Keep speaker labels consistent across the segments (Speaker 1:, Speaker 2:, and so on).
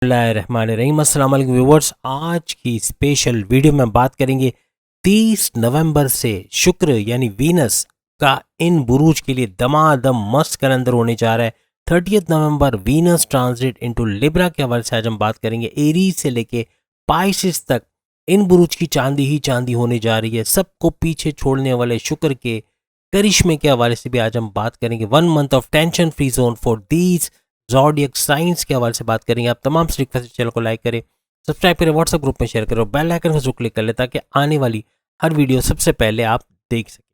Speaker 1: बिस्मिल्लाहिर्रहमानिर्रहीम। अस्सलाम वालेकुम व्यूअर्स, आज की स्पेशल वीडियो में बात करेंगे 30 नवंबर से शुक्र यानी वीनस का इन बुरूज के लिए दमादम मस्त कलंदर होने जा रहा है। 30 नवंबर वीनस ट्रांजिट इनटू लिब्रा के हवाले से आज हम बात करेंगे। एरीज से लेके पाइसिस तक इन बुरूज की चांदी ही चांदी होने जा रही है। सबको पीछे छोड़ने वाले शुक्र के करिश्मे के हवाले से भी आज हम बात करेंगे। 1 month of tension free zone for these zodiac science के हवाले से बात करेंगे। आप तमाम से रिक्वेस्ट चैनल को लाइक करें, सब्सक्राइब करें, व्हाट्सएप ग्रुप में शेयर करें और बेल आइकन को क्लिक कर लें ताकि आने वाली हर वीडियो सबसे पहले आप देख सकें।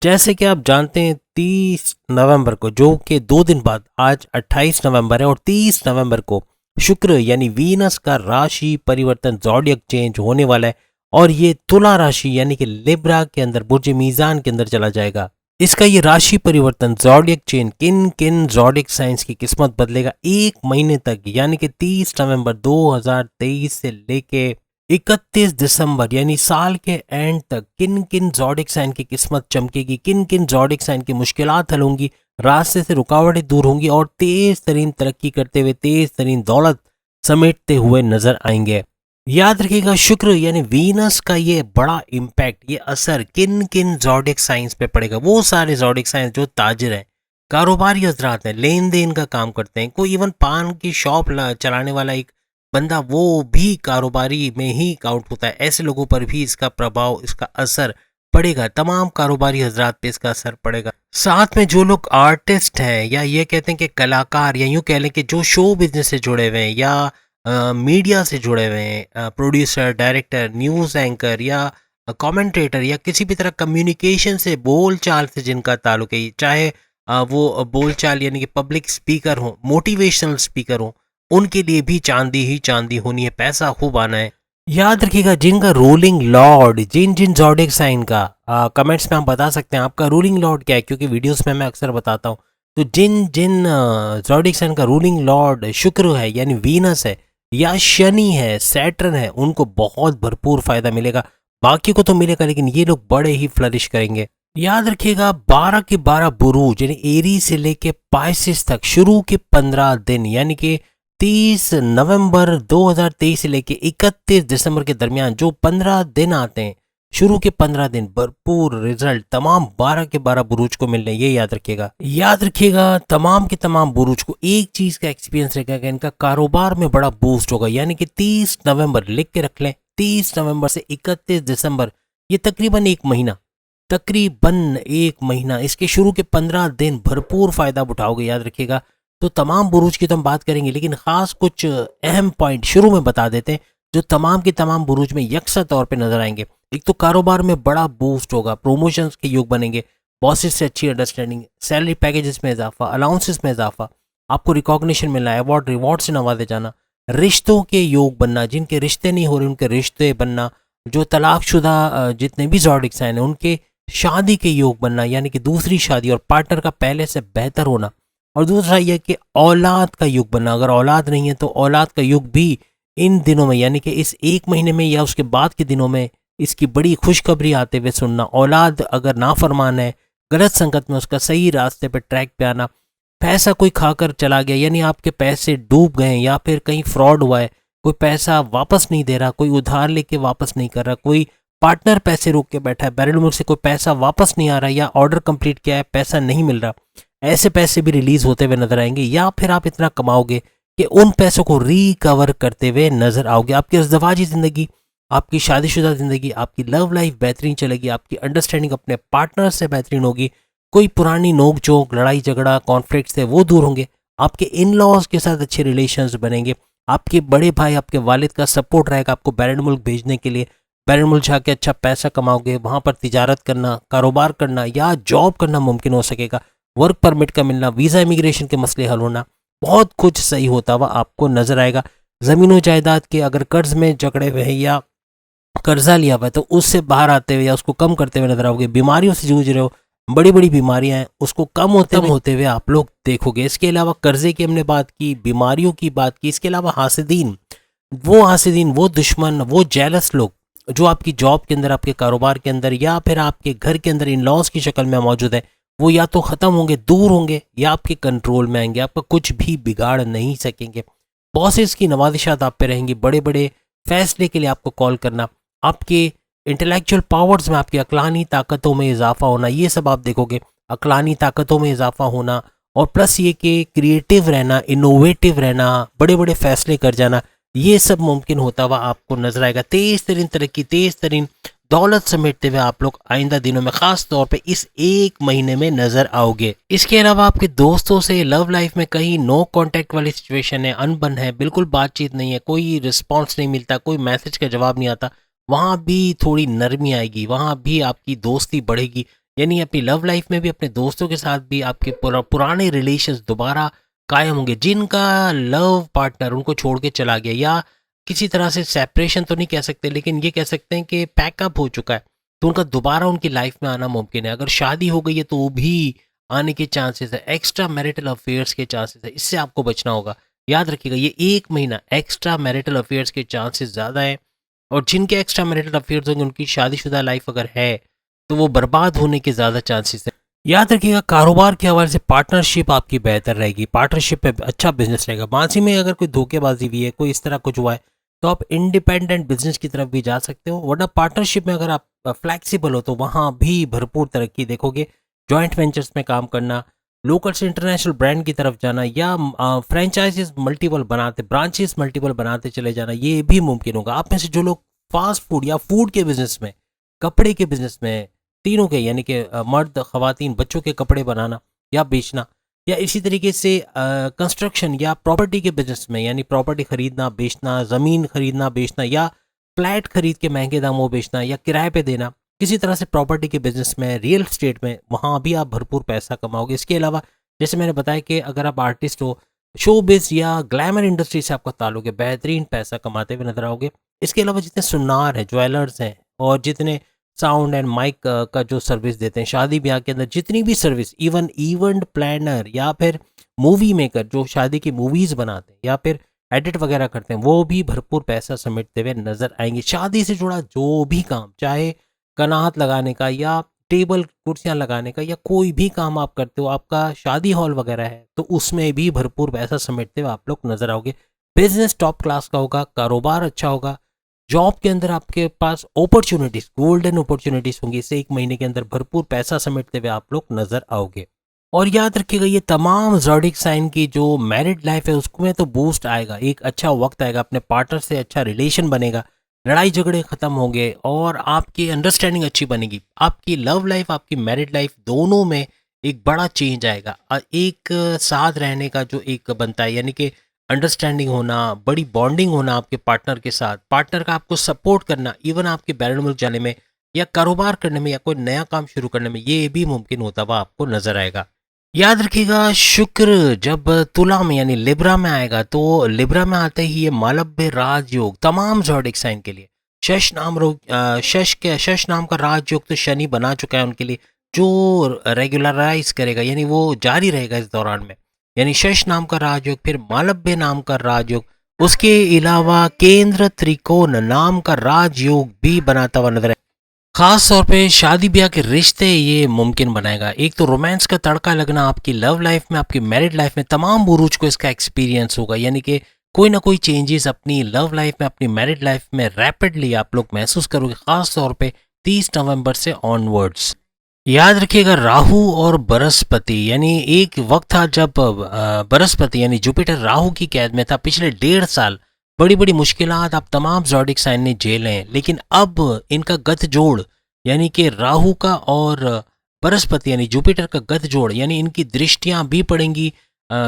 Speaker 1: जैसे कि आप जानते हैं 30 नवंबर को, जो कि 2 दिन बाद आज 28 नवंबर है, और 30 नवंबर को शुक्र यानी वीनस का राशि परिवर्तन ज़ोडिएक चेंज होने वाला है और ये तुला राशि यानी कि लिब्रा के अंदर बुर्ज मीज़ान के अंदर चला जाएगा। इसका ये राशि परिवर्तन ज़ोडिएक चेन किन किन ज़ोडिएक साइंस की किस्मत बदलेगा 1 महीने तक, यानी कि 30 नवंबर 2023 से लेके 31 दिसंबर यानी साल के एंड तक किन किन ज़ोडिएक साइन की किस्मत चमकेगी, किन किन ज़ोडिएक साइन की मुश्किलात हल होंगी, रास्ते से रुकावटें दूर होंगी और तेज तरीन तरक्की करते हुए तेज तरीन दौलत समेटते हुए नजर आएंगे। याद रखिएगा, शुक्र यानी वीनस का ये बड़ा इम्पैक्ट, ये असर किन किन ज़ोडिएक साइंस पे पड़ेगा। वो सारे ज़ोडिएक साइंस जो ताजिर हैं, कारोबारी हजरात हैं, लेन देन का काम करते हैं, कोई इवन पान की शॉप चलाने वाला एक बंदा, वो भी कारोबारी में ही काउंट होता है। ऐसे लोगों पर भी इसका प्रभाव, इसका असर पड़ेगा। तमाम कारोबारी हजरात पे इसका असर पड़ेगा। साथ में जो लोग आर्टिस्ट हैं, या ये कहते हैं कि कलाकार, या यूँ कह लें कि जो शो बिजनेस से जुड़े हुए हैं या मीडिया से जुड़े हुए हैं, प्रोड्यूसर, डायरेक्टर, न्यूज़ एंकर या कमेंटेटर, या किसी भी तरह कम्युनिकेशन से, बोल चाल से जिनका ताल्लुक है, चाहे वो बोल चाल यानी कि पब्लिक स्पीकर हो, मोटिवेशनल स्पीकर हो, उनके लिए भी चांदी ही चांदी होनी है, पैसा खूब आना है। याद रखिएगा, जिनका रूलिंग लॉर्ड, जिन जिन ज़ोडिएक साइन का, कमेंट्स में आप बता सकते हैं आपका रूलिंग लॉर्ड क्या है, क्योंकि वीडियोस में मैं अक्सर बताता हूँ। तो जिन जिन ज़ोडिएक साइन का रूलिंग लॉर्ड शुक्र है यानी वीनस है, या शनि है, सैटर्न है, उनको बहुत भरपूर फायदा मिलेगा। बाकी को तो मिलेगा, लेकिन ये लोग बड़े ही फ्लरिश करेंगे। याद रखिएगा, 12 के 12 बुरूज यानी एरी से लेके पाइसिस तक शुरू के 15 दिन यानी कि 30 नवंबर 2023 से लेके 31 दिसंबर के दरमियान जो 15 दिन आते हैं, शुरू के 15 दिन भरपूर रिजल्ट तमाम 12 के 12 बुरूज को मिलने, ये याद रखिएगा। याद रखिएगा, तमाम के तमाम बुरूज को एक चीज का एक्सपीरियंस रहेगा कि इनका कारोबार में बड़ा बूस्ट होगा। यानी कि 30 नवंबर लिख के रख लें, 30 नवंबर से 31 दिसंबर, ये तकरीबन एक महीना, इसके शुरू के 15 दिन भरपूर फायदा उठाओगे। याद रखिएगा, तो तमाम बुरूज की तो हम बात करेंगे, लेकिन खास कुछ अहम पॉइंट शुरू में बता देते हैं जो तमाम के तमाम बुरूज में यकसा तौर पे नजर आएंगे। एक तो कारोबार में बड़ा बूस्ट होगा, प्रमोशंस के योग बनेंगे, बॉसेस से अच्छी अंडरस्टैंडिंग, सैलरी पैकेजेस में इजाफा, अलाउंसेस में इजाफा, आपको रिकॉग्निशन मिलना, अवार्ड रिवॉर्ड से नवाजे जाना, रिश्तों के योग बनना, जिनके रिश्ते नहीं हो रहे उनके रिश्ते बनना, जो तलाकशुदा जितने भी ज़ोडिएक साइन हैं उनके शादी के योग बनना, यानी कि दूसरी शादी और पार्टनर का पहले से बेहतर होना। और दूसरा यह कि औलाद का युग बनना, अगर औलाद नहीं है तो औलाद का युग भी इन दिनों में, यानी कि इस 1 महीने में या उसके बाद के दिनों में इसकी बड़ी खुशखबरी आते हुए सुनना। औलाद अगर नाफरमान है, गलत संगत में, उसका सही रास्ते पर ट्रैक पे आना। पैसा कोई खाकर चला गया, यानी आपके पैसे डूब गए, या फिर कहीं फ्रॉड हुआ है, कोई पैसा वापस नहीं दे रहा, कोई उधार लेके वापस नहीं कर रहा, कोई पार्टनर पैसे रोक के बैठा है, बैरल मुल्क से कोई पैसा वापस नहीं आ रहा, या ऑर्डर कंप्लीट किया है पैसा नहीं मिल रहा, ऐसे पैसे भी रिलीज होते हुए नजर आएंगे। या फिर आप इतना कमाओगे कि उन पैसों को रिकवर करते हुए नजर आओगे। आपकी अज़दवाजी ज़िंदगी, आपकी शादीशुदा ज़िंदगी, आपकी लव लाइफ बेहतरीन चलेगी, आपकी अंडरस्टैंडिंग अपने पार्टनर से बेहतरीन होगी, कोई पुरानी नोक झोंक, लड़ाई झगड़ा, कॉन्फ्लिक्ट थे वो दूर होंगे, आपके इन लॉज के साथ अच्छे रिलेशंस बनेंगे, आपके बड़े भाई, आपके वालिद का सपोर्ट रहेगा आपको बैरन मुल्क भेजने के लिए। बैरन मुल्क जाके अच्छा पैसा कमाओगे, वहाँ पर तिजारत करना, कारोबार करना या जॉब करना मुमकिन हो सकेगा, वर्क परमिट का मिलना, वीज़ा इमिग्रेशन के मसले हल होना, बहुत कुछ सही होता हुआ आपको नजर आएगा। ज़मीन व जायदाद के अगर कर्ज में जकड़े हुए हैं या कर्जा लिया हुआ है तो उससे बाहर आते हुए या उसको कम करते हुए नजर आओगे। बीमारियों से जूझ रहे हो, बड़ी बड़ी बीमारियां हैं, उसको कम होते हुए आप लोग देखोगे। इसके अलावा कर्जे की हमने बात की, बीमारियों की बात की, इसके अलावा हासिदीन, वो दुश्मन, वो जेलस लोग जो आपकी जॉब के अंदर, आपके कारोबार के अंदर या फिर आपके घर के अंदर इन लॉज की शक्ल में मौजूद है, वो या तो ख़त्म होंगे, दूर होंगे, या आपके कंट्रोल में आएंगे, आपका कुछ भी बिगाड़ नहीं सकेंगे। बॉसेस की नवाजिशात आप पे रहेंगी, बड़े बड़े फैसले के लिए आपको कॉल करना, आपके इंटेलेक्चुअल पावर्स में, आपकी अक्लानी ताकतों में इजाफा होना, ये सब आप देखोगे। अक्लानी ताकतों में इजाफा होना और प्लस ये कि क्रिएटिव रहना, इनोवेटिव रहना, बड़े बड़े फैसले कर जाना, ये सब मुमकिन होता हुआ आपको नजर आएगा। तेज तरीन तरक्की, तेज तरीन दौलत समेटते हुए आप लोग आइंदा दिनों में, खास तौर पे इस एक महीने में नजर आओगे। इसके अलावा आपके दोस्तों से लव लाइफ में कहीं नो कांटेक्ट वाली सिचुएशन है, अनबन है, बिल्कुल बातचीत नहीं है, कोई रिस्पॉन्स नहीं मिलता, कोई मैसेज का जवाब नहीं आता, वहाँ भी थोड़ी नरमी आएगी, वहाँ भी आपकी दोस्ती बढ़ेगी। यानी अपनी लव लाइफ में भी, अपने दोस्तों के साथ भी आपके पुराने रिलेशंस दोबारा कायम होंगे। जिनका लव पार्टनर उनको छोड़ के चला गया, या किसी तरह से सेपरेशन तो नहीं कह सकते, लेकिन ये कह सकते हैं कि पैकअप हो चुका है, तो उनका दोबारा उनकी लाइफ में आना मुमकिन है। अगर शादी हो गई है तो वो भी आने के चांसेस है। एक्स्ट्रा मैरिटल अफेयर्स के चांसेस है, इससे आपको बचना होगा। याद रखिएगा, ये एक महीना एक्स्ट्रा मैरिटल अफेयर्स के चांसेस ज़्यादा हैं, और जिनके एक्स्ट्रा मैरिटल अफेयर्स होंगे उनकी शादीशुदा लाइफ अगर है तो वो बर्बाद होने के ज़्यादा चांसेस हैं। याद रखिएगा, कारोबार के हवाले से पार्टनरशिप आपकी बेहतर रहेगी, पार्टनरशिप पे अच्छा बिजनेस रहेगा। माजी में अगर कोई धोखेबाजी हुई है, कोई इस तरह कुछ हुआ है, तो आप इंडिपेंडेंट बिजनेस की तरफ भी जा सकते हो, वरना पार्टनरशिप में अगर आप फ्लैक्सिबल हो तो वहाँ भी भरपूर तरक्की देखोगे। जॉइंट वेंचर्स में काम करना, लोकल से इंटरनेशनल ब्रांड की तरफ जाना, या फ्रेंचाइजेस मल्टीपल बनाते, ब्रांचेस मल्टीपल बनाते चले जाना, ये भी मुमकिन होगा। आप में से जो लोग फास्ट फूड या फूड के बिजनेस में, कपड़े के बिजनेस में, तीनों के यानी कि मर्द, ख़वातीन, बच्चों के कपड़े बनाना या बेचना, या इसी तरीके से कंस्ट्रक्शन या प्रॉपर्टी के बिजनेस में, यानी प्रॉपर्टी खरीदना बेचना, ज़मीन खरीदना बेचना, या फ्लैट खरीद के महंगे दामों बेचना या किराए पे देना, किसी तरह से प्रॉपर्टी के बिजनेस में, रियल स्टेट में, वहाँ भी आप भरपूर पैसा कमाओगे। इसके अलावा जैसे मैंने बताया कि अगर आप आर्टिस्ट हो, शोबिज या ग्लैमर इंडस्ट्री से आपका ताल्लुक है, बेहतरीन पैसा कमाते हुए नजर आओगे। इसके अलावा जितने सुनार हैं, ज्वेलर्स हैं, और जितने साउंड एंड माइक का जो सर्विस देते हैं, शादी ब्याह के अंदर जितनी भी सर्विस, इवन इवेंट प्लानर या फिर मूवी मेकर जो शादी की मूवीज़ बनाते हैं या फिर एडिट वगैरह करते हैं, वो भी भरपूर पैसा समेटते हुए नजर आएंगे। शादी से जुड़ा जो भी काम, चाहे कनात लगाने का या टेबल कुर्सियां लगाने का, या कोई भी काम आप करते हो, आपका शादी हॉल वगैरह है, तो उसमें भी भरपूर पैसा समेटते हुए आप लोग नजर आओगे। बिजनेस टॉप क्लास का होगा, कारोबार अच्छा होगा, जॉब के अंदर आपके पास अपॉर्चुनिटीज, गोल्डन अपॉर्चुनिटीज होंगी। इसे एक महीने के अंदर भरपूर पैसा समेटते हुए आप लोग नजर आओगे। और याद रखिएगा, ये तमाम ज़ोडिक साइन की जो मैरिड लाइफ है उसमें तो बूस्ट आएगा, एक अच्छा वक्त आएगा, अपने पार्टनर से अच्छा रिलेशन बनेगा, लड़ाई झगड़े खत्म होंगे और आपकी अंडरस्टैंडिंग अच्छी बनेगी। आपकी लव लाइफ, आपकी मैरिड लाइफ, दोनों में एक बड़ा चेंज आएगा। एक साथ रहने का जो एक बनता है, यानी कि अंडरस्टैंडिंग होना, बड़ी बॉन्डिंग होना आपके पार्टनर के साथ, पार्टनर का आपको सपोर्ट करना, इवन आपके बैरन मुल्क जाने में या कारोबार करने में या कोई नया काम शुरू करने में, ये भी मुमकिन होता हुआ आपको नजर आएगा। याद रखिएगा, शुक्र जब तुला में यानी लिब्रा में आएगा, तो लिब्रा में आते ही ये मालव्य राजयोग तमाम ज़ोडिक साइन के लिए, शश नाम का राजयोग तो शनि बना चुका है उनके लिए, जो रेगुलराइज करेगा, यानी वो जारी रहेगा इस दौरान में। यानी शश नाम का राजयोग, फिर मालव्य नाम का राजयोग, उसके अलावा केंद्र त्रिकोण नाम का राजयोग भी बनाता हुआ नजर है। खास तौर पे शादी ब्याह के रिश्ते ये मुमकिन बनाएगा। एक तो रोमांस का तड़का लगना आपकी लव लाइफ में, आपकी मैरिड लाइफ में, तमाम बुरूज को इसका एक्सपीरियंस होगा। यानी कि कोई ना कोई चेंजेस अपनी लव लाइफ में, अपनी मैरिड लाइफ में रैपिडली आप लोग महसूस करोगे, खास तौर पे 30 नवंबर से ऑनवर्ड्स। याद रखिएगा, राहु और बृहस्पति, यानी एक वक्त था जब बृहस्पति यानी जुपिटर राहु की कैद में था। पिछले 1.5 साल बड़ी बड़ी मुश्किलात आप तमाम ज़ोडिक साइन ने झेले हैं, लेकिन अब इनका गठजोड़, यानी कि राहु का और बृहस्पति यानी जुपिटर का गठजोड़, यानी इनकी दृष्टियां भी पड़ेंगी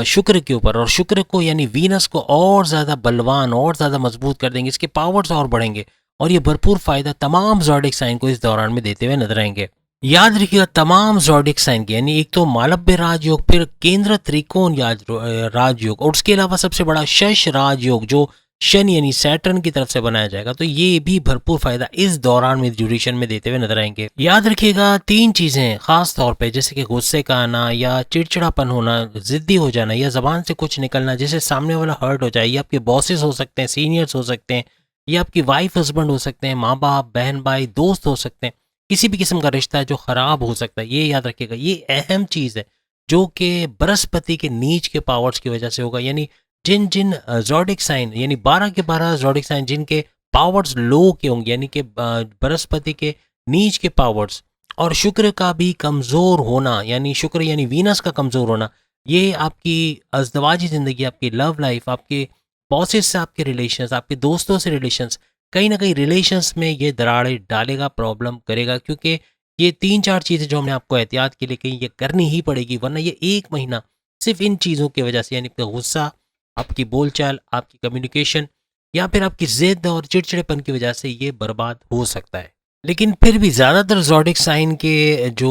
Speaker 1: शुक्र के ऊपर, और शुक्र को यानी वीनस को और ज़्यादा बलवान और ज़्यादा मजबूत कर देंगे, इसके पावर्स और बढ़ेंगे, और ये भरपूर फायदा तमाम ज़ोडिक साइन को इस दौरान में देते हुए नजर आएंगे। याद रखिएगा, तमाम ज़ोडिक साइन के, यानी एक तो मालव्य राजयोग, फिर केंद्र त्रिकोण राजयोग, और उसके अलावा सबसे बड़ा शश राजयोग जो शनि यानी सैटर्न की तरफ से बनाया जाएगा, तो ये भी भरपूर फायदा इस दौरान में ड्यूरेशन में देते हुए नजर आएंगे। याद रखिएगा, 3 चीजें खास तौर पे, जैसे कि गुस्से का आना या चिड़चिड़ापन होना, जिद्दी हो जाना, या जबान से कुछ निकलना जिससे सामने वाला हर्ट हो जाए। ये आपके बॉसेस हो सकते हैं, सीनियर्स हो सकते हैं, या आपकी वाइफ हस्बैंड हो सकते हैं, माँ बाप, बहन भाई, दोस्त हो सकते हैं। किसी भी किस्म का रिश्ता है जो खराब हो सकता है, ये याद रखिएगा, ये अहम चीज़ है जो कि बृहस्पति के नीच के पावर्स की वजह से होगा। यानी जिन जिन ज़ोडिक साइन यानी 12 के 12 ज़ोडिक साइन जिनके पावर्स लो के होंगे, यानी कि बृहस्पति के नीच के पावर्स और शुक्र का भी कमज़ोर होना, यानी शुक्र यानी वीनस का कमज़ोर होना, ये आपकी अज़दवाजी ज़िंदगी, आपकी लव लाइफ, आपके बॉसेस से आपके रिलेशंस, आपके दोस्तों से रिलेशंस, कहीं ना कहीं रिलेशंस में ये दरारें डालेगा, प्रॉब्लम करेगा, क्योंकि ये 3-4 चीज़ें जो हमने आपको एहतियात के लिए कही, ये करनी ही पड़ेगी, वरना ये 1 महीना सिर्फ इन चीज़ों की वजह से, यानी आपका गुस्सा, आपकी बोलचाल, आपकी कम्युनिकेशन या फिर आपकी ज़िद और चिड़चिड़ेपन की वजह से ये बर्बाद हो सकता है। लेकिन फिर भी ज़्यादातर ज़ोडिक साइन के जो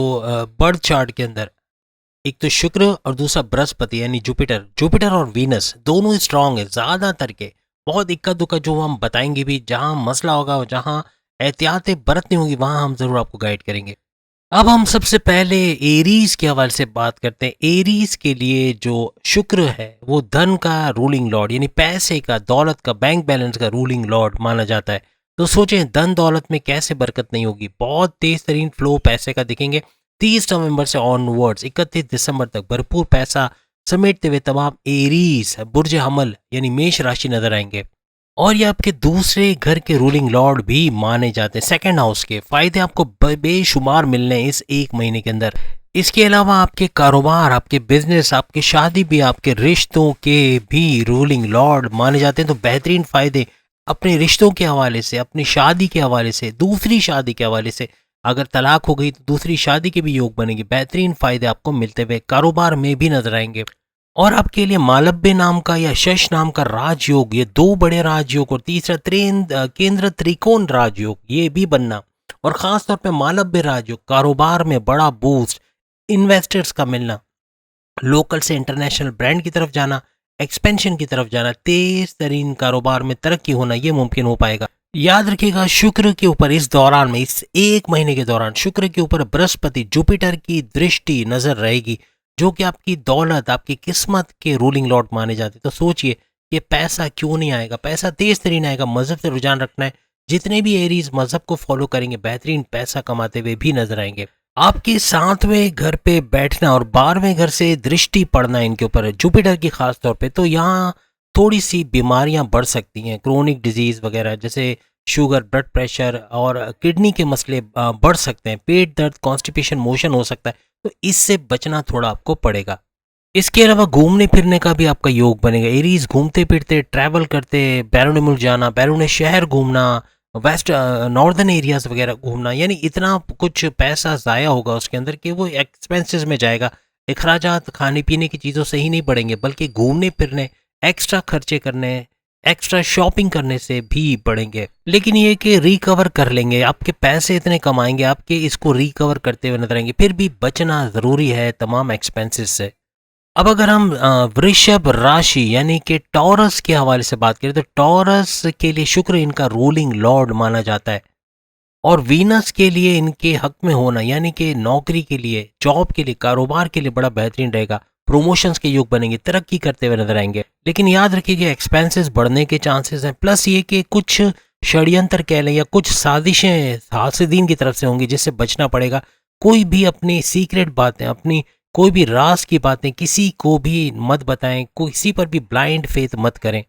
Speaker 1: बर्थ चार्ट के अंदर एक तो शुक्र और दूसरा बृहस्पति यानी जुपिटर, जुपिटर और वीनस दोनों स्ट्रांग है ज़्यादातर के। बहुत इक्का दुक्का जो हम बताएंगे भी, जहाँ मसला होगा, जहाँ एहतियातें बरतनी होगी, वहाँ हम ज़रूर आपको गाइड करेंगे। अब हम सबसे पहले एरीज के हवाले से बात करते हैं। एरीज के लिए जो शुक्र है वो धन का रूलिंग लॉर्ड, यानी पैसे का, दौलत का, बैंक बैलेंस का रूलिंग लॉर्ड माना जाता है। तो सोचें धन दौलत में कैसे बरकत नहीं होगी, बहुत तेज तरीन फ्लो पैसे का दिखेंगे। 30 नवंबर से ऑनवर्ड्स 31 दिसंबर तक भरपूर पैसा समेटते हुए तमाम एरीज बुर्ज हमल यानी मेष राशि नजर आएंगे। और ये आपके दूसरे घर के रूलिंग लॉर्ड भी माने जाते हैं, सेकंड हाउस के। फायदे आपको बेशुमार मिलने हैं इस 1 महीने के अंदर। इसके अलावा आपके कारोबार, आपके बिजनेस, आपकी शादी भी, आपके रिश्तों के भी रूलिंग लॉर्ड माने जाते हैं। तो बेहतरीन फायदे अपने रिश्तों के हवाले से, अपनी शादी के हवाले से, दूसरी शादी के हवाले से, अगर तलाक हो गई तो दूसरी शादी के भी योग बनेंगे। बेहतरीन फायदे आपको मिलते हुए कारोबार में भी नजर आएंगे। और आपके लिए मालव्य नाम का या शश नाम का राजयोग, ये 2 बड़े राजयोग, और तीसरा केंद्र त्रिकोण राजयोग, ये भी बनना। और खास तौर पे मालव्य राजयोग, कारोबार में बड़ा बूस्ट, इन्वेस्टर्स का मिलना, लोकल से इंटरनेशनल ब्रांड की तरफ जाना, एक्सपेंशन की तरफ जाना, तेज तरीन कारोबार में तरक्की होना, ये मुमकिन हो पाएगा। याद रखिएगा शुक्र के ऊपर इस दौरान में, इस 1 महीने के दौरान शुक्र के ऊपर बृहस्पति जुपिटर की दृष्टि नजर रहेगी, जो कि आपकी दौलत, आपकी किस्मत के रूलिंग लॉर्ड माने जाते। तो सोचिए कि पैसा क्यों नहीं आएगा, पैसा तेज तरीन आएगा। मजहब से रुझान रखना है, जितने भी एरीज मजहब को फॉलो करेंगे बेहतरीन पैसा कमाते हुए भी नजर आएंगे। आपके 7वें घर पे बैठना और 12वें घर से दृष्टि पड़ना इनके ऊपर जुपिटर की खास तौर पे, तो यहाँ थोड़ी सी बीमारियां बढ़ सकती हैं, क्रोनिक डिजीज वगैरह जैसे शुगर, ब्लड प्रेशर और किडनी के मसले बढ़ सकते हैं, पेट दर्द, कॉन्स्टिपेशन, मोशन हो सकता है। तो इससे बचना थोड़ा आपको पड़ेगा। इसके अलावा घूमने फिरने का भी आपका योग बनेगा। एरीज घूमते फिरते, ट्रैवल करते, बैरून मुल्क जाना, बैरून शहर घूमना, वेस्ट नॉर्दर्न एरियाज वगैरह घूमना, यानी इतना कुछ पैसा ज़ाया होगा उसके अंदर कि वो एक्सपेंसेस में जाएगा। अखराजात खाने पीने की चीज़ों से ही नहीं बढ़ेंगे, बल्कि घूमने फिरने, एक्स्ट्रा खर्चे करने, एक्स्ट्रा शॉपिंग करने से भी बढ़ेंगे। लेकिन ये कि रिकवर कर लेंगे, आपके पैसे इतने कमाएंगे, आपके इसको रिकवर करते हुए नजर आएंगे। फिर भी बचना ज़रूरी है तमाम एक्सपेंसेस से। अब अगर हम वृषभ राशि यानी कि टॉरस के हवाले से बात करें, तो टॉरस के लिए शुक्र इनका रूलिंग लॉर्ड माना जाता है। और वीनस के लिए इनके हक में होना, यानी कि नौकरी के लिए, जॉब के लिए, कारोबार के लिए बड़ा बेहतरीन रहेगा। प्रमोशंस के योग बनेंगे, तरक्की करते हुए नजर आएंगे। लेकिन याद रखिए एक्सपेंसेस बढ़ने के चांसेस हैं। प्लस ये कि कुछ षड्यंत्र कह लें या कुछ साजिशें हासिदीन की तरफ से होंगी, जिससे बचना पड़ेगा। कोई भी अपनी सीक्रेट बातें, अपनी कोई भी राज की बातें किसी को भी मत बताएं, किसी पर भी ब्लाइंड फेथ मत करें।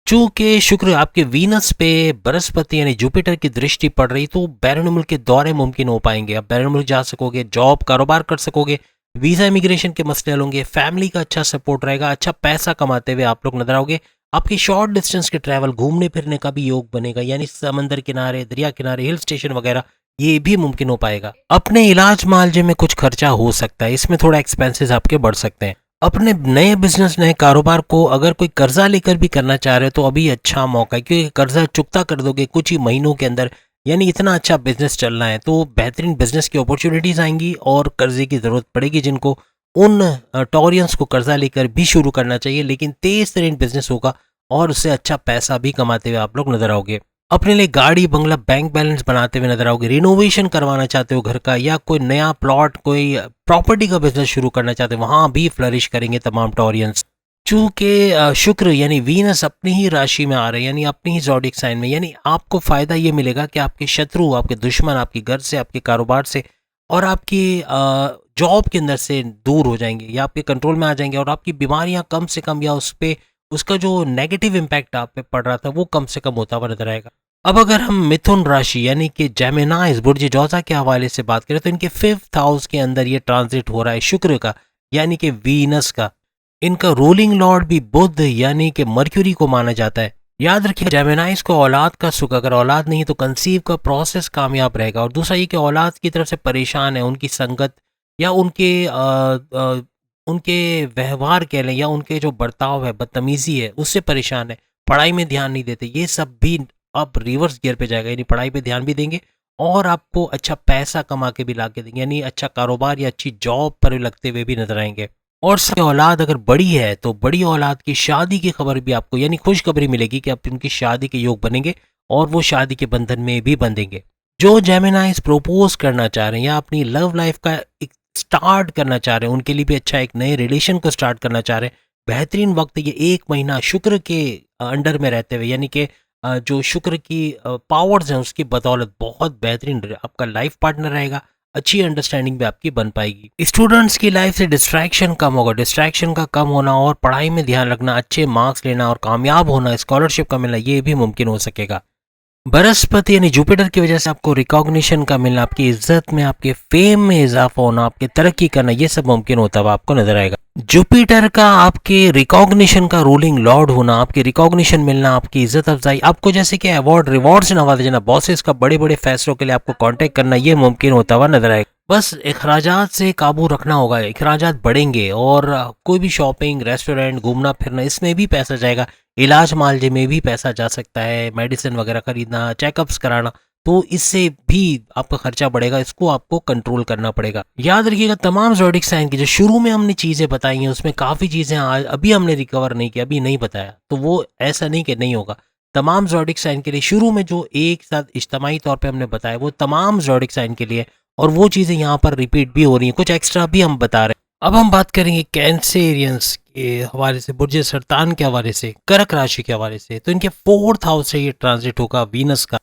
Speaker 1: चूंकि शुक्र आपके वीनस पे बृहस्पति यानी जुपिटर की दृष्टि पड़ रही, तो बैरून मुल्क के दौरे मुमकिन हो पाएंगे। आप बैरून मुल्क जा सकोगे, जॉब कारोबार कर सकोगे, वीजा इमिग्रेशन के मसले हल होंगे, फैमिली का अच्छा सपोर्ट रहेगा, अच्छा पैसा कमाते हुए आप लोग नजर आओगे। आपकी शॉर्ट डिस्टेंस के ट्रैवल, घूमने फिरने का भी योग बनेगा, यानी समंदर किनारे, दरिया किनारे, हिल स्टेशन वगैरह, ये भी मुमकिन हो पाएगा। अपने इलाज मालजे में कुछ खर्चा हो सकता है, इसमें थोड़ा एक्सपेंसेस आपके बढ़ सकते हैं। अपने नए बिजनेस, नए कारोबार को अगर कोई कर्जा लेकर भी करना चाह रहे हो तो अभी अच्छा मौका है, क्योंकि कर्जा चुकता कर दोगे कुछ ही महीनों के अंदर, यानी इतना अच्छा बिजनेस चल रहा है तो बेहतरीन बिजनेस की अपॉर्चुनिटीज आएंगी और कर्जे की जरूरत पड़ेगी, जिनको उन टॉरियंस को कर्जा लेकर भी शुरू करना चाहिए। लेकिन तेज तरीन बिजनेस होगा और उससे अच्छा पैसा भी कमाते हुए आप लोग नजर आओगे। अपने लिए गाड़ी, बंगला, बैंक बैलेंस बनाते हुए नजर आओगे। रिनोवेशन करवाना चाहते हो घर का, या कोई नया प्लॉट, कोई प्रॉपर्टी का बिजनेस शुरू करना चाहते हो, वहां भी फ्लरिश करेंगे तमाम टॉरियंस। चूंकि शुक्र यानी वीनस अपनी ही राशि में आ रहे हैं, यानी अपनी ही ज़ोडिक साइन में, यानी आपको फायदा ये मिलेगा कि आपके शत्रु, आपके दुश्मन आपके घर से, आपके कारोबार से और आपकी जॉब के अंदर से दूर हो जाएंगे या आपके कंट्रोल में आ जाएंगे, और आपकी बीमारियां कम से कम या उस पर उसका जो नेगेटिव इम्पैक्ट आप पे पड़ रहा था वो कम से कम होता हुआ नजर आएगा। अब अगर हम मिथुन राशि यानी कि जेमिनाइज बुर्ज जोजा के हवाले से बात करें तो इनके 5th हाउस के अंदर ये ट्रांजिट हो रहा है शुक्र का यानी कि वीनस का। इनका रूलिंग लॉर्ड भी बुध यानी कि मर्क्यूरी को माना जाता है। याद रखिए जेमिनाइज को औलाद का सुख, अगर औलाद नहीं तो कंसीव का प्रोसेस कामयाब रहेगा। और दूसरा ये कि औलाद की तरफ से परेशान है, उनकी संगत या उनके व्यवहार कह लें या उनके जो बर्ताव है, बदतमीजी है, उससे परेशान है, पढ़ाई में ध्यान नहीं देते, ये सब भी अब रिवर्स गियर पे जाएगा। यानी पढ़ाई पे ध्यान भी देंगे और आपको अच्छा पैसा कमा के भी ला के देंगे, यानी अच्छा कारोबार या अच्छी जॉब पर लगते हुए भी नजर आएंगे। और औलाद अगर बड़ी है तो बड़ी औलाद की शादी की खबर भी आपको यानी खुशखबरी मिलेगी कि आप उनकी शादी के योग बनेंगे और वो शादी के बंधन में भी बंधेंगे। जो जेमिनाइज प्रपोज करना चाह रहे हैं या अपनी लव लाइफ का एक स्टार्ट करना चाह रहे हैं, उनके लिए भी अच्छा एक नए रिलेशन को स्टार्ट करना चाह रहे हैं, बेहतरीन वक्त ये 1 महीना शुक्र के अंडर में रहते हुए, यानी कि जो शुक्र की पावर्स हैं उसकी बदौलत बहुत बेहतरीन आपका लाइफ पार्टनर रहेगा। अच्छी अंडरस्टैंडिंग भी आपकी बन पाएगी। स्टूडेंट्स की लाइफ से डिस्ट्रैक्शन कम होगा, डिस्ट्रैक्शन का कम होना और पढ़ाई में ध्यान रखना, अच्छे मार्क्स लेना और कामयाब होना, स्कॉलरशिप का मिलना, ये भी मुमकिन हो सकेगा। बृहस्पति यानी जुपिटर की वजह से आपको रिकॉग्निशन का मिलना, आपकी इज्जत में, आपके फेम में इजाफा होना, आपकी तरक्की करना, ये सब मुमकिन होता हुआ आपको नजर आएगा। जुपिटर का आपके रिकॉग्निशन का रूलिंग लॉर्ड होना, आपकी रिकॉग्निशन मिलना, आपकी इज्जत अफजाई, आपको जैसे कि अवार्ड रिवॉर्ड से नवाजा जाना, बॉसेस का बड़े बड़े फैसलों के लिए आपको कांटेक्ट करना, ये मुमकिन होता हुआ नजर आएगा। बस अखराजात से काबू रखना होगा, अखराजात बढ़ेंगे और कोई भी शॉपिंग, रेस्टोरेंट, घूमना फिरना, इसमें भी पैसा जाएगा। इलाज मालजे में भी पैसा जा सकता है, मेडिसिन वगैरह खरीदना, चेकअप्स कराना, तो इससे भी आपका खर्चा बढ़ेगा, इसको आपको कंट्रोल करना पड़ेगा। याद रखिएगा तमाम ज़ोडिक साइन की जो शुरू में हमने चीज़ें बताई हैं उसमें काफ़ी चीज़ें आज अभी हमने रिकवर नहीं की, अभी नहीं बताया, तो वो ऐसा नहीं कि नहीं होगा। तमाम ज़ोडिक साइन के लिए शुरू में जो एक साथ इज्तमाही तौर पे हमने बताया वो तमाम ज़ोडिक साइन के लिए, और वो चीज़ें यहाँ पर रिपीट भी हो रही हैं, कुछ एक्स्ट्रा भी हम बता रहे हैं। अब हम बात करेंगे कैंसेरियंस के हवाले से, बुर्ज सरतान के हवाले से, कर्क राशि के हवाले से। तो इनके 4th हाउस से ये ट्रांजिट होगा वीनस का।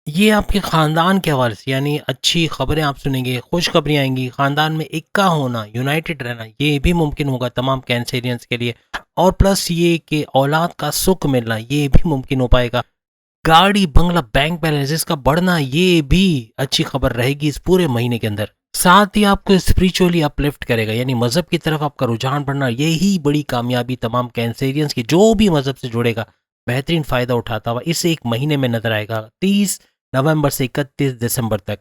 Speaker 1: ये आपके ख़ानदान के हवाले से, यानी अच्छी खबरें आप सुनेंगे, खुशखबरी आएंगी, ख़ानदान में इक्का होना, यूनाइटेड रहना, ये भी मुमकिन होगा तमाम कैंसेरियंस के लिए। और प्लस ये कि औलाद का सुख मिलना, ये भी मुमकिन हो पाएगा। गाड़ी, बंगला, बैंक बैलेंस इसका बढ़ना, ये भी अच्छी खबर रहेगी इस पूरे महीने के अंदर। साथ ही आपको स्पिरिचुअली अपलिफ्ट करेगा, यानी मजहब की तरफ आपका रुझान बढ़ना, यही बड़ी कामयाबी तमाम कैंसेरियंस की, जो भी मजहब से जुड़ेगा बेहतरीन फायदा उठाता हुआ इस 1 महीने में नजर आएगा। 30 नवंबर से 31 दिसंबर तक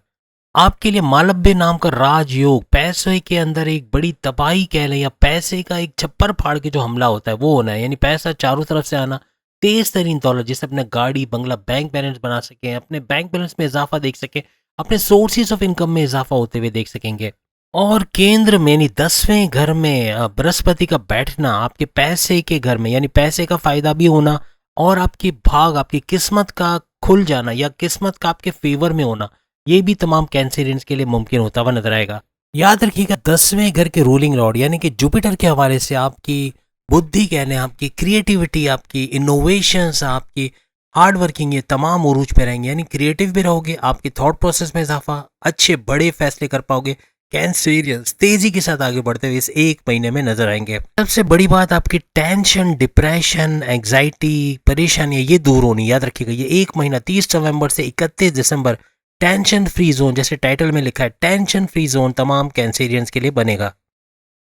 Speaker 1: आपके लिए मालव्य नाम का राजयोग, पैसे के अंदर एक बड़ी तबाही कह लें या पैसे का एक छप्पर फाड़ के जो हमला होता है वो होना है, यानी पैसा चारों तरफ से आना, तेज तरीन दौलत जिससे अपने गाड़ी, बंगला, बैंक बैलेंस बना सकें, अपने बैंक बैलेंस में इजाफा देख सकें, अपने सोर्सेज ऑफ इनकम में इजाफा होते हुए देख सकेंगे। और केंद्र में यानी 10वें घर में बृहस्पति का बैठना, आपके पैसे के घर में, यानी पैसे का फायदा भी होना और आपकी भाग, आपकी किस्मत का खुल जाना या किस्मत का आपके फेवर में होना, ये भी तमाम कैंसेरियंस के लिए मुमकिन होता हुआ नजर आएगा। याद रखिएगा 10वें घर के रूलिंग लॉर्ड यानी कि जुपिटर के हवाले से आपकी बुद्धि कह लें, आपकी क्रिएटिविटी, आपकी इनोवेशंस, आपकी हार्ड वर्किंग, ये तमाम उरूज पे रहेंगे, यानी क्रिएटिव भी रहोगे, आपके थॉट प्रोसेस में इजाफा, अच्छे बड़े फैसले कर पाओगे। कैंसेरियंस तेजी के साथ आगे बढ़ते हुए इस 1 महीने में नजर आएंगे। सबसे बड़ी बात आपकी टेंशन, डिप्रेशन, एंग्जाइटी, परेशानी, ये दूर होनी। याद रखिएगा ये 1 महीना 30 नवंबर से 31 दिसंबर टेंशन फ्री जोन, जैसे टाइटल में लिखा है टेंशन फ्री जोन, तमाम कैंसेरियंस के लिए बनेगा।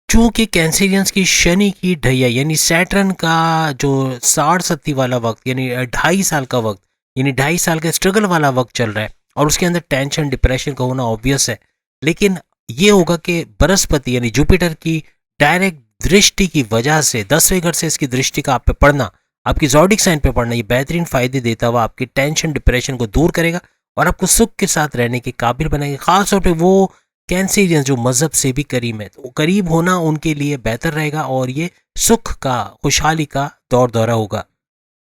Speaker 1: चूंकि कैंसेरियंस की शनि की ढैया यानी सैटर्न का जो 60-70 वाला वक्त, यानी 2.5 साल का वक्त, यानी 2.5 साल का स्ट्रगल वाला वक्त चल रहा है और उसके अंदर टेंशन, डिप्रेशन का होना ऑब्वियस है। लेकिन ये होगा कि बृहस्पति यानी जुपिटर की डायरेक्ट दृष्टि की वजह से 10वें घर से इसकी दृष्टि का आप पे पड़ना, आपकी ज़ोडिक साइन पे पड़ना, ये बेहतरीन फायदे देता हुआ आपकी टेंशन, डिप्रेशन को दूर करेगा और आपको सुख के साथ रहने के काबिल बनाएगा। खासतौर पे वो कैंसेरियंस जो मजहब से भी करीब है, तो करीब होना उनके लिए बेहतर रहेगा और ये सुख का, खुशहाली का दौर दौरा होगा।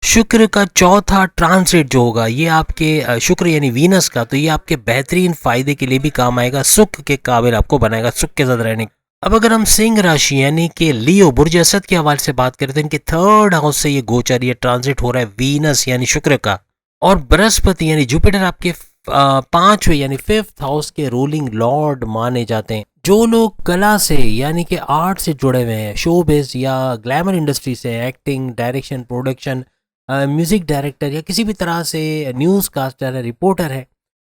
Speaker 1: शुक्र का 4था ट्रांसिट जो होगा ये आपके शुक्र यानी वीनस का, तो ये आपके बेहतरीन फायदे के लिए भी काम आएगा, सुख के काबिल आपको बनाएगा, सुख के साथ रहने। अब अगर हम सिंह राशि यानी कि लियो, बुर्ज असद के हवाले से बात करें तो इनके 3rd हाउस से ये गोचर, ये ट्रांसिट हो रहा है वीनस यानी शुक्र का, और बृहस्पति यानी जुपिटर आपके 5वें यानी 5th हाउस के रूलिंग लॉर्ड माने जाते हैं। जो लोग कला से यानी कि आर्ट से जुड़े हुए हैं, शोबिज या ग्लैमर इंडस्ट्री से, acting, direction, production, music director या किसी भी तरह से न्यूज़ कास्टर है, रिपोर्टर है,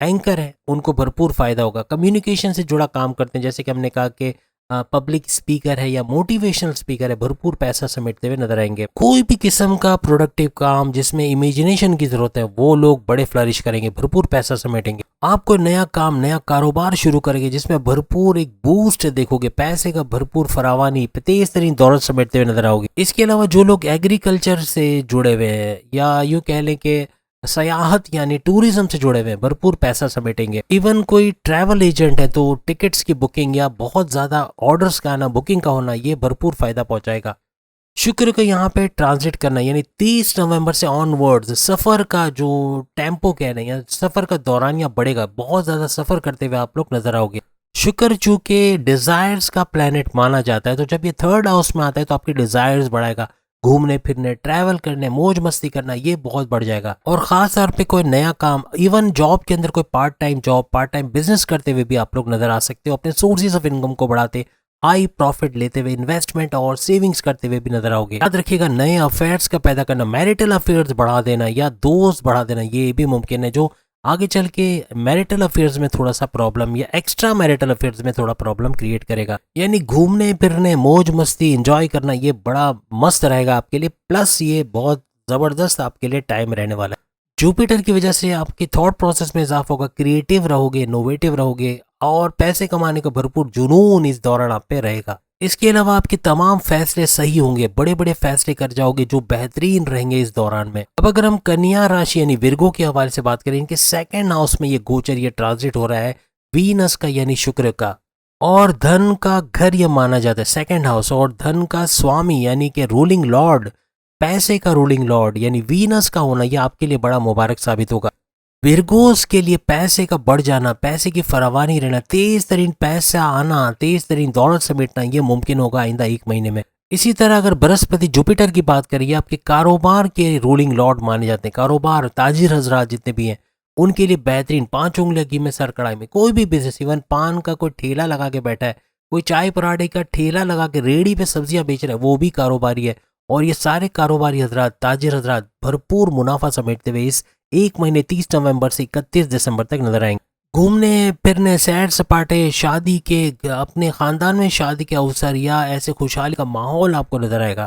Speaker 1: एंकर है, उनको भरपूर फायदा होगा। कम्युनिकेशन से जुड़ा काम करते हैं, जैसे कि हमने कहा कि पब्लिक स्पीकर है या मोटिवेशनल स्पीकर है, भरपूर पैसा समेटते हुए नजर आएंगे। कोई भी किस्म का प्रोडक्टिव काम जिसमें इमेजिनेशन की जरूरत है, वो लोग बड़े फ्लरिश करेंगे, भरपूर पैसा समेटेंगे। आपको नया काम, नया कारोबार शुरू करेंगे जिसमें भरपूर एक बूस्ट देखोगे, पैसे का भरपूर फरावानी, तेज तरीन दौलत समेटते हुए नजर आओगे। इसके अलावा जो लोग एग्रीकल्चर से जुड़े हुए हैं या यूँ कह लें कि सयाहत यानी टूरिज्म से जुड़े हुए हैं, भरपूर पैसा समेटेंगे। इवन कोई ट्रैवल एजेंट है तो टिकट्स की बुकिंग या बहुत ज्यादा ऑर्डर्स का आना, बुकिंग का होना, ये भरपूर फायदा पहुंचाएगा। शुक्र का यहाँ पे ट्रांजिट करना यानी 30 नवंबर से ऑनवर्ड्स सफर का जो टेम्पो कह रहे हैं, सफर का दौरानिया बढ़ेगा, बहुत ज्यादा सफर करते हुए आप लोग नजर आओगे। शुक्र चूंकि डिजायर्स का प्लेनेट माना जाता है, तो जब ये थर्ड हाउस में आता है तो आपकी डिजायर्स बढ़ाएगा। घूमने फिरने, ट्रैवल करने, मौज मस्ती करना, ये बहुत बढ़ जाएगा। और खास तौर पे कोई नया काम, इवन जॉब के अंदर कोई part time job, part time business करते हुए भी आप लोग नजर आ सकते हो, अपने सोर्सेज ऑफ इनकम को बढ़ाते, हाई प्रॉफिट लेते हुए, इन्वेस्टमेंट और सेविंग्स करते हुए भी नजर आओगे। याद रखिएगा, नए अफेयर्स का पैदा करना, मैरिटल अफेयर्स बढ़ा देना या दोस्त बढ़ा देना, ये भी मुमकिन है, जो आगे चल के मैरिटल अफेयर्स में थोड़ा सा प्रॉब्लम या एक्स्ट्रा मैरिटल अफेयर्स में थोड़ा प्रॉब्लम क्रिएट करेगा। यानी घूमने फिरने, मौज मस्ती, एंजॉय करना, ये बड़ा मस्त रहेगा आपके लिए। प्लस ये बहुत जबरदस्त आपके लिए टाइम रहने वाला है। जुपिटर की वजह से आपकी थॉट प्रोसेस में इजाफा होगा, क्रिएटिव रहोगे, इनोवेटिव रहोगे और पैसे कमाने का भरपूर जुनून इस दौरान आप पे रहेगा। इसके अलावा आपके तमाम फैसले सही होंगे, बड़े बड़े फैसले कर जाओगे जो बेहतरीन रहेंगे इस दौरान में। अब अगर हम कन्या राशि यानी विर्गो के हवाले से बात करें, इनके सेकंड हाउस में ये गोचर, ये ट्रांजिट हो रहा है वीनस का यानी शुक्र का, और धन का घर ये माना जाता है सेकंड हाउस, और धन का स्वामी यानी कि रूलिंग लॉर्ड, पैसे का रूलिंग लॉर्ड यानी वीनस का होना, यह आपके लिए बड़ा मुबारक साबित होगा। विर्गोस के लिए पैसे का बढ़ जाना, पैसे की फरावानी रहना, तेज तरीन पैसा आना, तेज तरीन दौलत समेटना, ये मुमकिन होगा आइंदा 1 महीने में। इसी तरह अगर बृहस्पति जुपिटर की बात करिए, आपके कारोबार के रूलिंग लॉर्ड माने जाते हैं। कारोबार, ताजिर हजरात जितने भी हैं, उनके लिए बेहतरीन 5 उंगलियां घी में सर कढ़ाई में, कोई भी बिजनेस, इवन पान का कोई ठेला लगा के बैठा है, कोई चाय पराठे का ठेला लगा के रेडी पे सब्जियां बेच रहा है, वो भी कारोबारी है। और ये सारे कारोबारी हजरात, ताजिर हजरात भरपूर मुनाफा समेटते हुए इस 1 महीने 30 नवंबर से 31 दिसंबर तक नजर आएंगे। घूमने फिरने, सैर सपाटे, शादी के, अपने खानदान में शादी के अवसर या ऐसे खुशहाली का माहौल आपको नजर आएगा।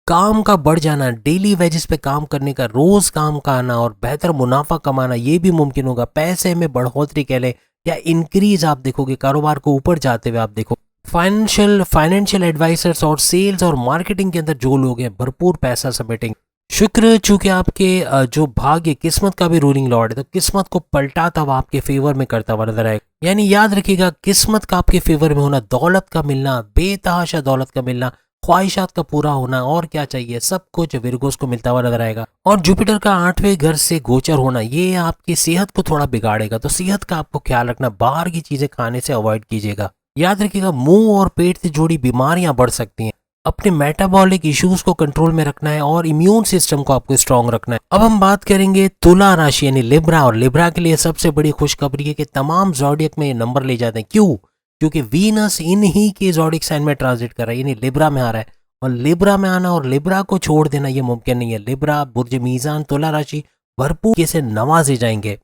Speaker 1: काम का बढ़ जाना, डेली वेजेस पे काम करने का, रोज काम का आना और बेहतर मुनाफा कमाना, ये भी मुमकिन होगा। पैसे में बढ़ोतरी कह लें या इंक्रीज आप देखोगे, कारोबार को ऊपर जाते हुए आप देखो। फाइनेंशियल एडवाइजर्स और सेल्स और मार्केटिंग के अंदर जो लोग हैं, भरपूर पैसा समेटेंगे। शुक्र चूंकि आपके जो भाग्य, किस्मत का भी रूलिंग लॉर्ड है, तो किस्मत को पलटाता हुआ आपके फेवर में करता हुआ नजर आएगा। यानी याद रखिएगा, किस्मत का आपके फेवर में होना, दौलत का मिलना, बेतहाशा दौलत का मिलना, ख्वाहिशात का पूरा होना, और क्या चाहिए, सब कुछ विर्गोस को मिलता हुआ नजर आएगा। और जुपिटर का 8वें घर से गोचर होना, ये आपकी सेहत को थोड़ा बिगाड़ेगा, तो सेहत का आपको ख्याल रखना, बाहर की चीजें खाने से अवॉइड कीजिएगा। याद रखिएगा, मुंह और पेट से जुड़ी बीमारियां बढ़ सकती हैं। अपने मेटाबॉलिक इश्यूज को कंट्रोल में रखना है और इम्यून सिस्टम को आपको स्ट्रांग रखना है। अब हम बात करेंगे तुला राशि यानी लिब्रा, और लिब्रा के लिए सबसे बड़ी खुशखबरी है कि तमाम ज़ोडिएक में ये नंबर ले जाते हैं। क्यों? क्योंकि वीनस इन्हीं के ज़ोडिएक साइन में ट्रांजिट कर रहा है, यानी लिब्रा में आ रहा है। और लिब्रा में आना और लिब्रा को छोड़ देना ये मुमकिन नहीं है। लिब्रा, बुर्ज मीज़ान, तुला राशि भरपूर से नवाजे जाएंगे।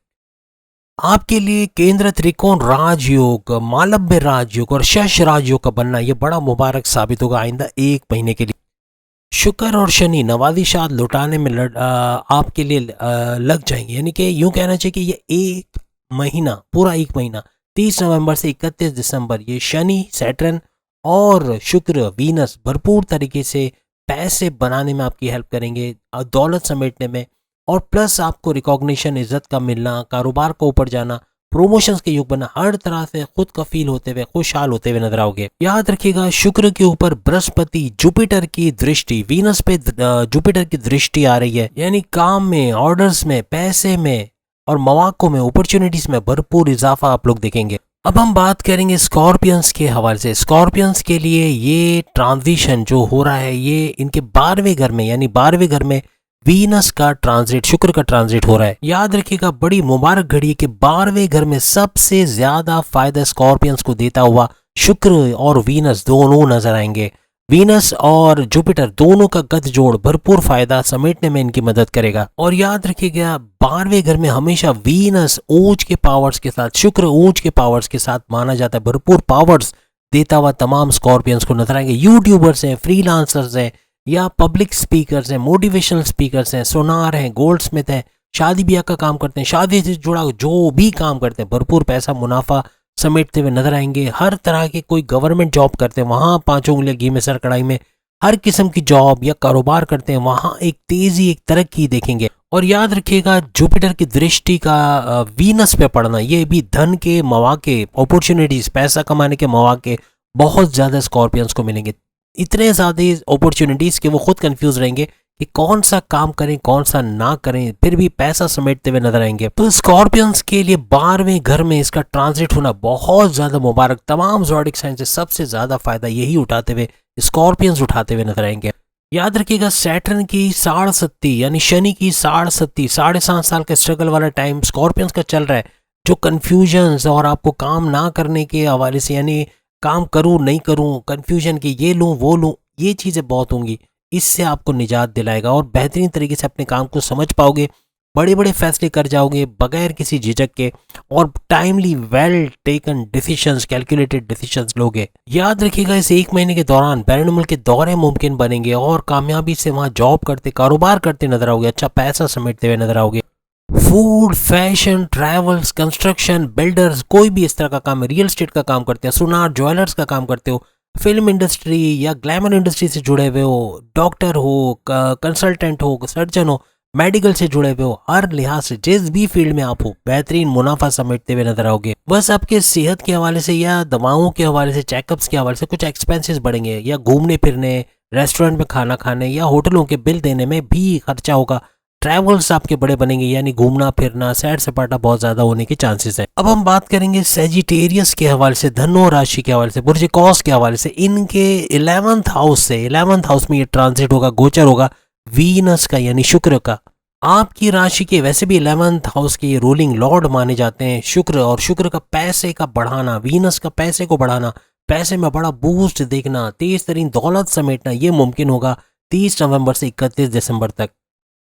Speaker 1: आपके लिए केंद्र त्रिकोण राजयोग, मालव्य राजयोग और शश राजयोग का बनना, यह बड़ा मुबारक साबित होगा आइंदा 1 महीने के लिए। शुक्र और शनि नवादिशात लुटाने में आपके लिए लग जाएंगे। यानी कि यूं कहना चाहिए कि ये 1 महीना, पूरा 1 महीना 30 नवंबर से 31 दिसंबर, ये शनि, सैटर्न और शुक्र, वीनस भरपूर तरीके से पैसे बनाने में आपकी हेल्प करेंगे, दौलत समेटने में, और प्लस आपको रिकॉग्निशन, इज्जत का मिलना, कारोबार को ऊपर जाना, प्रमोशंस के युग बनना, हर तरह से खुद कफील होते हुए, खुशहाल होते हुए नजर आओगे। याद रखिएगा, शुक्र के ऊपर बृहस्पति जुपिटर की दृष्टि, वीनस पे जुपिटर की दृष्टि आ रही है। यानी काम में, ऑर्डर्स में, पैसे में और मौकों में, अपॉर्चुनिटीज में भरपूर इजाफा आप लोग देखेंगे। अब हम बात करेंगे स्कॉर्पियंस के हवाले से। स्कॉर्पियंस के लिए ये ट्रांजिशन जो हो रहा है, ये इनके 12वें घर में, यानी 12वें घर में वीनस का ट्रांजिट, शुक्र का ट्रांजिट हो रहा है। याद रखिएगा, बड़ी मुबारक घड़ी है कि 12वें घर में सबसे ज्यादा फायदा स्कॉर्पियंस को देता हुआ शुक्र और वीनस दोनों नजर आएंगे। वीनस और जुपिटर दोनों का गठजोड़ भरपूर फायदा समेटने में इनकी मदद करेगा। और याद रखिएगा 12वें घर में हमेशा वीनस ऊंच के पावर्स के साथ, शुक्र ऊंच के पावर्स के साथ माना जाता है, भरपूर पावर्स देता हुआ तमाम स्कॉर्पियंस को नजर आएंगे। यूट्यूबर्स हैं, फ्रीलांसर्स हैं, या पब्लिक स्पीकर्स हैं, मोटिवेशनल स्पीकर्स हैं, सोनार हैं, गोल्ड स्मिथ हैं, शादी ब्याह का काम करते हैं, शादी से जुड़ा जो भी काम करते हैं, भरपूर पैसा मुनाफा समेटते हुए नजर आएंगे। हर तरह के कोई गवर्नमेंट जॉब करते हैं वहां पांचों उंगलियां घी में सर कढ़ाई में, हर किस्म की जॉब या कारोबार करते हैं वहां एक तेजी, एक तरक्की देखेंगे। और याद रखिएगा जुपिटर की दृष्टि का वीनस पे पड़ना, ये भी धन के मौके, अपॉर्चुनिटीज, पैसा कमाने के मौके बहुत ज्यादा स्कॉर्पियंस को मिलेंगे। इतने ज्यादा अपॉर्चुनिटीज कि वो खुद कंफ्यूज रहेंगे कि कौन सा काम करें कौन सा ना करें, फिर भी पैसा समेटते हुए नजर आएंगे। तो स्कॉर्पियंस के लिए 12वें घर में इसका ट्रांजिट होना बहुत ज्यादा मुबारक। तमाम ज़ोडिक साइन से सबसे ज्यादा फायदा यही उठाते हुए स्कॉर्पियंस उठाते हुए नजर आएंगे। याद रखिएगा सैटर्न की 7.5 यानी शनि की 7.5 7.5 साल का स्ट्रगल वाला टाइम स्कॉर्पियंस का चल रहा है। जो कंफ्यूजन और आपको काम ना करने के हवाले से, यानी काम करूं नहीं करूं, कंफ्यूजन की ये लूं वो लूं, ये चीजें बहुत होंगी। इससे आपको निजात दिलाएगा और बेहतरीन तरीके से अपने काम को समझ पाओगे, बड़े बड़े फैसले कर जाओगे बगैर किसी झिझक के, और timely well taken decisions, calculated decisions लोगे। याद रखिएगा इस 1 महीने के दौरान बैरनुमल के दौरे मुमकिन बनेंगे और कामयाबी से वहां जॉब करते, कारोबार करते नजर आओगे, अच्छा पैसा समेटते हुए नजर आओगे। Food, fashion, travels, construction, builders, कोई भी इस तरह का काम है, रियल एस्टेट का काम करते हैं, सुनार ज्वेलर्स का काम करते हो, फिल्म इंडस्ट्री या ग्लैमर इंडस्ट्री से जुड़े हुए हो, डॉक्टर हो, कंसल्टेंट हो, सर्जन हो, मेडिकल से जुड़े हुए हो, हर लिहाज से जिस भी फील्ड में आप हो बेहतरीन मुनाफा समेटते हुए नजर आओगे। बस आपके सेहत के हवाले से या दवाओं के हवाले से, चेकअप्स के हवाले से कुछ एक्सपेंसेस बढ़ेंगे, या घूमने फिरने, रेस्टोरेंट में खाना खाने या होटलों के बिल देने में भी खर्चा होगा। ट्रैवल्स आपके बड़े बनेंगे, यानी घूमना फिरना, सैर सपाटा बहुत ज्यादा होने के चांसेस है। अब हम बात करेंगे सेजिटेरियस के हवाले से, धनु राशि के हवाले से, बुर्ज कौस के हवाले से। इनके 11th हाउस से, 11th हाउस में ये ट्रांजिट होगा, गोचर होगा वीनस का यानी शुक्र का। आपकी राशि के वैसे भी 11th हाउस के ये रूलिंग लॉर्ड माने जाते हैं शुक्र, और शुक्र का पैसे का बढ़ाना, वीनस का पैसे को बढ़ाना, पैसे में बड़ा बूस्ट देखना, तेज तरीन दौलत समेटना, ये मुमकिन होगा 30 नवंबर से 31 दिसंबर तक।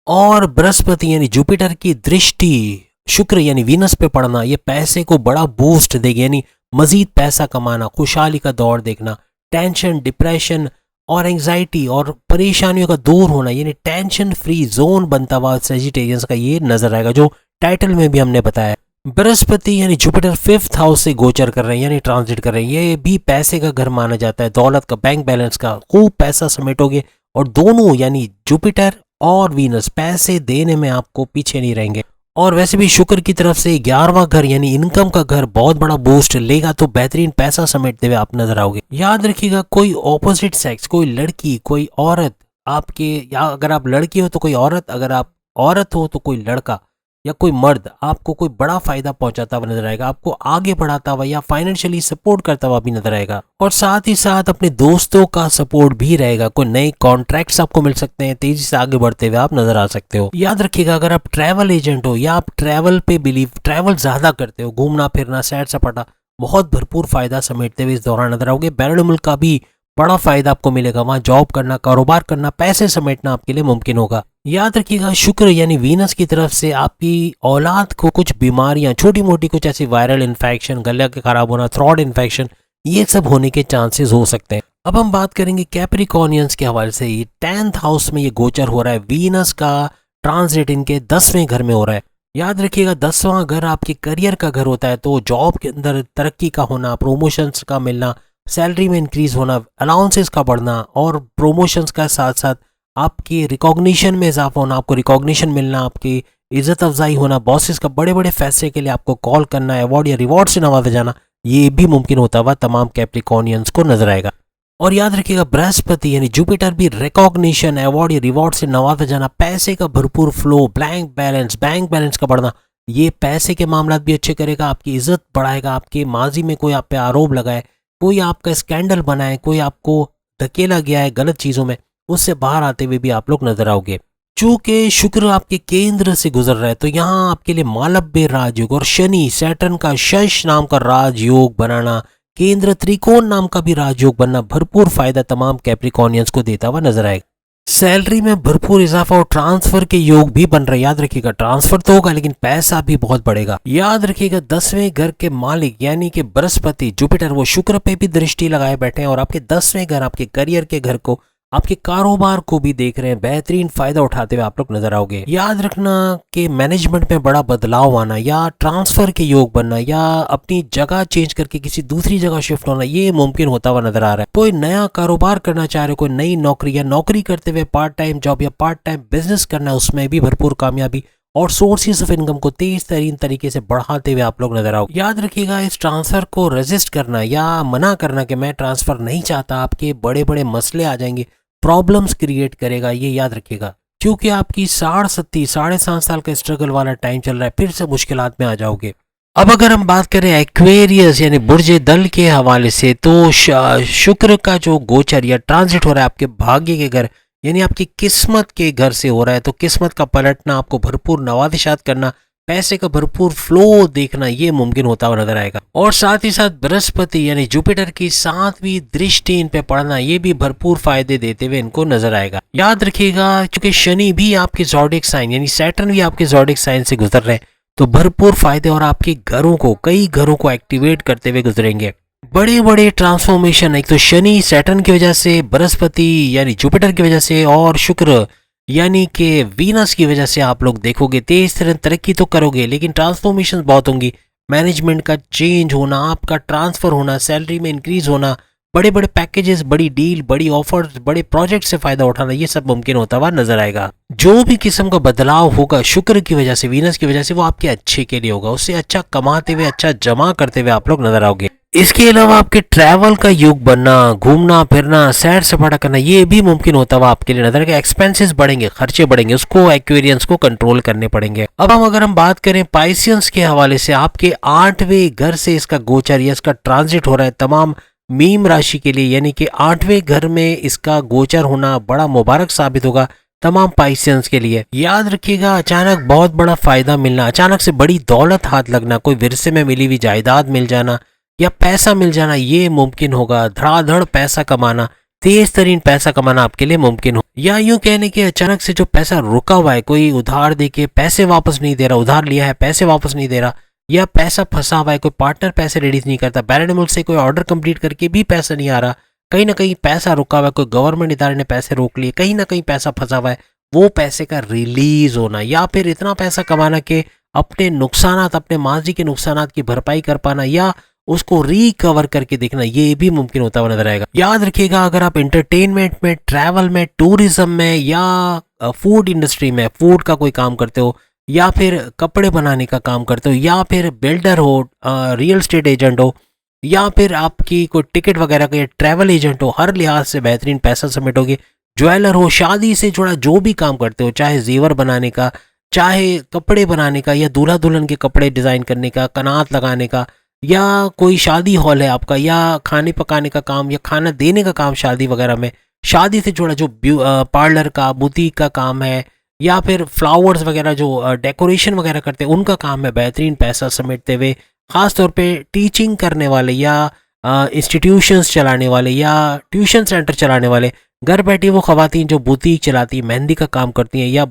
Speaker 1: और बृहस्पति यानी जुपिटर की दृष्टि शुक्र यानी वीनस पे पड़ना, ये पैसे को बड़ा बूस्ट देगी, यानी मजीद पैसा कमाना, खुशहाली का दौर देखना, टेंशन, डिप्रेशन और एंजाइटी और परेशानियों का दूर होना, यानी टेंशन फ्री जोन बनता हुआ सेजिटेरियंस का ये नजर आएगा, जो टाइटल में भी हमने बताया। बृहस्पति यानी जुपिटर 5th हाउस से गोचर कर रहे हैं, यानी ट्रांजिट कर रहे हैं, ये भी पैसे का घर माना जाता है, दौलत का, बैंक बैलेंस का, खूब पैसा समेटोगे। और दोनों यानी जुपिटर और वीनस पैसे देने में आपको पीछे नहीं रहेंगे। और वैसे भी शुक्र की तरफ से 11वां घर यानी इनकम का घर बहुत बड़ा बूस्ट लेगा, तो बेहतरीन पैसा समेटते हुए आप नजर आओगे। याद रखिएगा कोई ऑपोजिट सेक्स, कोई लड़की, कोई औरत आपके, या अगर आप लड़की हो तो कोई औरत, अगर आप औरत हो तो कोई लड़का या कोई मर्द आपको कोई बड़ा फायदा पहुंचाता हुआ नजर आएगा, आपको आगे बढ़ाता हुआ या फाइनेंशियली सपोर्ट करता हुआ भी नजर आएगा। और साथ ही साथ अपने दोस्तों का सपोर्ट भी रहेगा, कोई नए कॉन्ट्रैक्ट्स आपको मिल सकते हैं, तेजी से आगे बढ़ते हुए आप नजर आ सकते हो। याद रखिएगा अगर आप ट्रैवल एजेंट हो या आप ट्रैवल पे बिलीव, ट्रैवल ज्यादा करते हो, घूमना फिरना, सैर सपाटा, बहुत भरपूर फायदा समेटते हुए इस दौरान नजर आओगे। बैरून मुल्क का भी बड़ा फायदा आपको मिलेगा, वहां जॉब करना, कारोबार करना, पैसे समेटना आपके लिए मुमकिन होगा। याद रखिएगा शुक्र यानी वीनस की तरफ से आपकी औलाद को कुछ बीमारियां, छोटी मोटी कुछ ऐसी वायरल इन्फेक्शन, गले के खराब होना, थ्रोट इन्फेक्शन, ये सब होने के चांसेस हो सकते हैं। अब हम बात करेंगे कैप्रिकॉर्नियंस के हवाले से। ये 10th हाउस में ये गोचर हो रहा है, वीनस का ट्रांजिट इनके 10वें घर में हो रहा है। याद रखिएगा 10वां घर आपके करियर का घर होता है, तो जॉब के अंदर तरक्की का होना, प्रमोशंस का मिलना, सैलरी में इंक्रीज होना, अलाउंसेस का बढ़ना, और प्रमोशंस का साथ साथ आपकी रिकॉग्निशन में इजाफा होना, आपको रिकॉग्निशन मिलना, आपकी इज्जत अफजाई होना, बॉसेस का बड़े बड़े फैसले के लिए आपको कॉल करना, अवार्ड या रिवॉर्ड से नवाजा जाना, ये भी मुमकिन होता हुआ तमाम कैप्रिकॉर्नियंस को नजर आएगा। और याद रखिएगा बृहस्पति यानी जुपिटर भी रिकॉग्निशन, अवार्ड या रिवॉर्ड से नवाजा जाना, पैसे का भरपूर फ्लो, बैंक बैलेंस का बढ़ना, ये पैसे के मामला भी अच्छे करेगा, आपकी इज्जत बढ़ाएगा, आपके माजी में कोई आप पे आरोप लगाए, कोई आपका स्कैंडल बनाए, कोई आपको धकेला गया है गलत चीजों में, उससे बाहर आते हुए भी आप लोग नजर आओगे। चूंकि शुक्र आपके केंद्र से गुजर रहा है, तो यहाँ आपके लिए मालव्य राजयोग और शनि, सैटर्न का शश नाम का राजयोग बनाना, केंद्र त्रिकोण नाम का भी राजयोग बनना भरपूर फायदा तमाम कैप्रिकॉनियंस को देता हुआ नजर आएगा। सैलरी में भरपूर इजाफा और ट्रांसफर के योग भी बन रहे। याद रखिएगा ट्रांसफर तो होगा लेकिन पैसा भी बहुत बढ़ेगा। याद रखिएगा 10वें घर के मालिक यानी कि बृहस्पति जुपिटर वो शुक्र पे भी दृष्टि लगाए बैठे हैं और आपके 10वें घर आपके करियर के घर को आपके कारोबार को भी देख रहे हैं। बेहतरीन फायदा उठाते हुए आप लोग नजर आओगे। याद रखना कि मैनेजमेंट में बड़ा बदलाव आना या ट्रांसफर के योग बनना या अपनी जगह चेंज करके किसी दूसरी जगह शिफ्ट होना ये मुमकिन होता हुआ नजर आ रहा है। कोई नया कारोबार करना चाह रहे हो, कोई नई नौकरी या नौकरी करते हुए पार्ट टाइम जॉब या पार्ट टाइम बिजनेस करना है, उसमें भी भरपूर कामयाबी और सोर्सेज ऑफ इनकम को तेज तरीन तरीके से बढ़ाते हुए आप लोग नजर आओ। याद रखिएगा इस ट्रांसफर को रेजिस्ट करना या मना करना कि मैं ट्रांसफर नहीं चाहता, आपके बड़े बड़े मसले आ जाएंगे, प्रॉब्लम्स क्रिएट करेगा। ये याद रखिएगा क्योंकि आपकी 7.5 साल का स्ट्रगल वाला टाइम चल रहा है, फिर से मुश्किलात में आ जाओगे। अब अगर हम बात करें एक्वेरियस यानी बुर्जे दल के हवाले से तो शुक्र का जो गोचर या ट्रांजिट हो रहा है आपके भाग्य के घर यानी आपकी किस्मत के घर से हो रहा है, तो किस्मत का पलटना, आपको भरपूर नवादिशात करना, पैसे का भरपूर फ्लो देखना ये मुमकिन होता हुआ नजर आएगा। और साथ ही साथ बृहस्पति यानी जुपिटर की 7वीं दृष्टि इन पे पड़ना ये भी भरपूर फायदे देते हुए इनको नजर आएगा। याद रखिएगा क्योंकि शनि भी आपके ज़ोडिएक साइन यानी सैटर्न भी आपके ज़ोडिएक साइन से गुजर रहे हैं, तो भरपूर फायदे और आपके घरों को कई घरों को एक्टिवेट करते हुए गुजरेंगे। बड़े बड़े ट्रांसफॉर्मेशन एक तो शनि सैटर्न की वजह से, बृहस्पति यानी जुपिटर की वजह से और शुक्र यानी कि वीनस की वजह से आप लोग देखोगे तेज तरह तरक्की तो करोगे लेकिन ट्रांसफॉर्मेशन बहुत होंगी। मैनेजमेंट का चेंज होना, आपका ट्रांसफर होना, सैलरी में इंक्रीज होना, बड़े बड़े पैकेजेस, बड़ी डील, बड़ी ऑफर्स, बड़े प्रोजेक्ट से फायदा उठाना ये सब मुमकिन होता हुआ नजर आएगा। जो भी किस्म का बदलाव होगा शुक्र की वजह से, वीनस की वजह से, वो आपके अच्छे के लिए होगा। उससे अच्छा कमाते हुए, अच्छा जमा करते हुए आप लोग नजर आओगे। इसके अलावा आपके ट्रैवल का युग बनना, घूमना फिरना, सैर सपाटा करना ये भी मुमकिन होता हुआ आपके लिए नजर आएगा। एक्सपेंसेस बढ़ेंगे, खर्चे बढ़ेंगे, उसको एक्वेरियंस को कंट्रोल करने पड़ेंगे। अब अगर हम बात करें पाइसियंस के हवाले से, आपके 8वें घर से इसका गोचर या इसका ट्रांजिट हो रहा है तमाम मीन राशि के लिए, यानी कि 8वें घर में इसका गोचर होना बड़ा मुबारक साबित होगा तमाम पाइसियंस के लिए। याद रखिएगा अचानक बहुत बड़ा फायदा मिलना, अचानक से बड़ी दौलत हाथ लगना, कोई विरसे में मिली हुई जायदाद मिल जाना या पैसा मिल जाना ये मुमकिन होगा। धड़ाधड़ पैसा कमाना, तेज तरीन पैसा कमाना आपके लिए मुमकिन हो। या यूं कहने के अचानक से जो पैसा रुका हुआ है, कोई उधार दे के पैसे वापस नहीं दे रहा, उधार लिया है पैसे वापस नहीं दे रहा, या पैसा फंसा हुआ है, कोई पार्टनर पैसे रिलीज नहीं करता, बैरन मुल्क से कोई ऑर्डर कंप्लीट करके भी पैसा नहीं आ रहा, कहीं ना कहीं पैसा रुका हुआ है, कोई गवर्नमेंट इदारे ने पैसे रोक लिए, कहीं ना कहीं पैसा फंसा हुआ है, वो पैसे का रिलीज होना, या फिर इतना पैसा कमाना कि अपने नुकसानात, अपने माजी के नुकसानात की भरपाई कर पाना या उसको रिकवर करके देखना ये भी मुमकिन होता हुआ नजर आएगा। याद रखिएगा अगर आप एंटरटेनमेंट में, ट्रैवल में, टूरिज्म में या फूड इंडस्ट्री में फूड का कोई काम करते हो या फिर कपड़े बनाने का काम करते हो या फिर बिल्डर हो, रियल एस्टेट एजेंट हो या फिर आपकी कोई टिकट वगैरह का ट्रैवल एजेंट हो, हर लिहाज से बेहतरीन पैसा समेटोगे। ज्वेलर हो, शादी से जुड़ा जो भी काम करते हो, चाहे जेवर बनाने का, चाहे कपड़े बनाने का या दूल्हा दुल्हन के कपड़े डिज़ाइन करने का, कनात लगाने का, या कोई शादी हॉल है आपका, या खाने पकाने का काम या खाना देने का काम शादी वगैरह में, शादी से जुड़ा जो पार्लर का, बुटीक का काम है या फिर फ्लावर्स वगैरह जो डेकोरेशन वगैरह करते हैं उनका काम है, बेहतरीन पैसा समेटते हुए। ख़ास तौर पे टीचिंग करने वाले या इंस्टीट्यूशंस चलाने वाले या ट्यूशन सेंटर चलाने वाले, घर बैठी वो ख़वातीन जो बुटीक चलाती हैं, मेहंदी का काम करती हैं या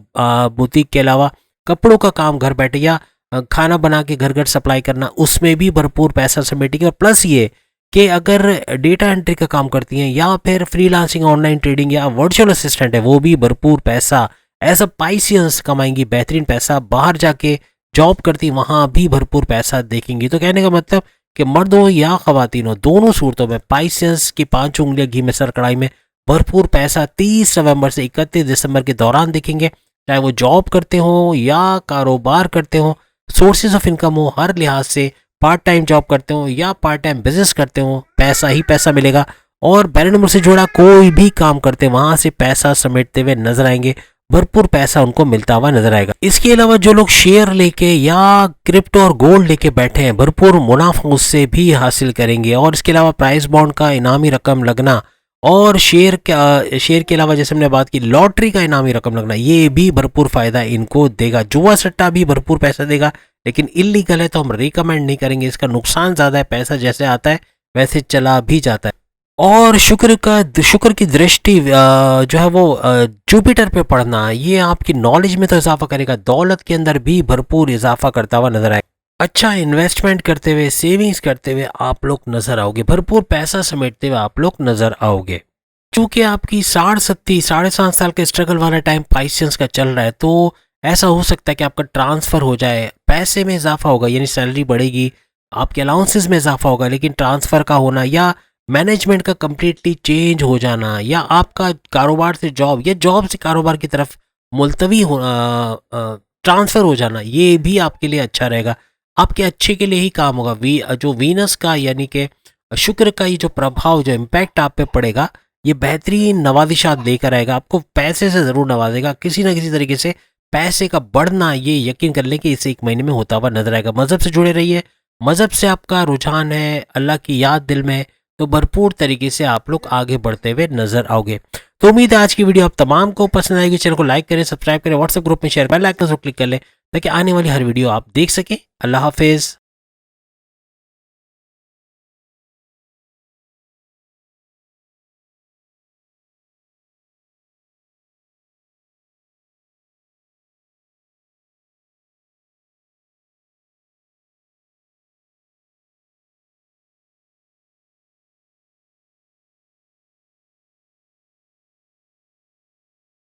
Speaker 1: बुटीक के अलावा कपड़ों का काम घर बैठे या खाना बना के घर घर सप्लाई करना, उसमें भी भरपूर पैसा समेटेगी। और प्लस ये कि अगर डेटा एंट्री का काम करती हैं या फिर फ्रीलांसिंग, ऑनलाइन ट्रेडिंग या वर्चुअल असिस्टेंट है, वो भी भरपूर पैसा एज अ पाइसियंस कमाएंगी, बेहतरीन पैसा। बाहर जाके जॉब करती वहाँ भी भरपूर पैसा देखेंगी। तो कहने का मतलब कि मर्द हो या खवातीन हो, दोनों सूरतों में पाइसियंस की 5 उंगलियां घी में सर कढ़ाई में भरपूर पैसा 30 नवंबर से 31 दिसंबर के दौरान देखेंगे। चाहे वो जॉब करते हो या कारोबार करते हो, सोर्सेज ऑफ इनकम हो, हर लिहाज से पार्ट टाइम जॉब करते हो या पार्ट टाइम बिजनेस करते हो, पैसा ही पैसा मिलेगा। और बैरन मुल्क से जुड़ा कोई भी काम करते हैं वहां से पैसा समेटते हुए नजर आएंगे, भरपूर पैसा उनको मिलता हुआ नजर आएगा। इसके अलावा जो लोग शेयर लेके या क्रिप्टो और गोल्ड लेके बैठे हैं, भरपूर मुनाफा उससे भी हासिल करेंगे। और इसके अलावा प्राइस बॉन्ड का इनामी रकम लगना और शेयर के अलावा जैसे हमने बात की लॉटरी का इनामी रकम लगना, ये भी भरपूर फायदा इनको देगा। जुआ सट्टा भी भरपूर पैसा देगा, लेकिन इलीगल है तो हम रिकमेंड नहीं करेंगे, इसका नुकसान ज़्यादा है। पैसा जैसे आता है वैसे चला भी जाता है। और शुक्र की दृष्टि जो है वो जुपिटर पे पड़ना, ये आपकी नॉलेज में तो इजाफा करेगा, दौलत के अंदर भी भरपूर इजाफा करता हुआ नजर आएगा। अच्छा इन्वेस्टमेंट करते हुए, सेविंग्स करते हुए आप लोग नजर आओगे, भरपूर पैसा समेटते हुए आप लोग नजर आओगे। चूंकि आपकी 7.5 साल के स्ट्रगल वाला टाइम पाइसेंस का चल रहा है, तो ऐसा हो सकता है कि आपका ट्रांसफर हो जाए, पैसे में इजाफा होगा, यानी सैलरी बढ़ेगी, आपके अलाउंसेस में इजाफा होगा, लेकिन ट्रांसफर का होना या मैनेजमेंट का कंप्लीटली चेंज हो जाना, या आपका कारोबार से जॉब या जॉब से कारोबार की तरफ मुलतवी हो ट्रांसफर हो जाना, ये भी आपके लिए अच्छा रहेगा, आपके अच्छे के लिए ही काम होगा। जो वीनस का यानी कि शुक्र का ये जो प्रभाव, जो इम्पैक्ट आप पे पड़ेगा, ये बेहतरीन नवाजिशात लेकर आएगा, आपको पैसे से ज़रूर नवाजेगा, किसी ना किसी तरीके से पैसे का बढ़ना, ये यकीन कर लें कि इस एक महीने में होता हुआ नजर आएगा। मज़हब से जुड़े रहिए, मज़हब से आपका रुझान है, अल्लाह की याद दिल में, तो भरपूर तरीके से आप लोग आगे बढ़ते हुए नजर आओगे। तो उम्मीद है आज की वीडियो आप तमाम को पसंद आएगी। चैनल को लाइक करें, सब्सक्राइब करें, व्हाट्सएप ग्रुप में शेयर, बेल आइकन को क्लिक कर लें ताकि आने वाली हर वीडियो आप देख सकें। अल्लाह हाफिज़।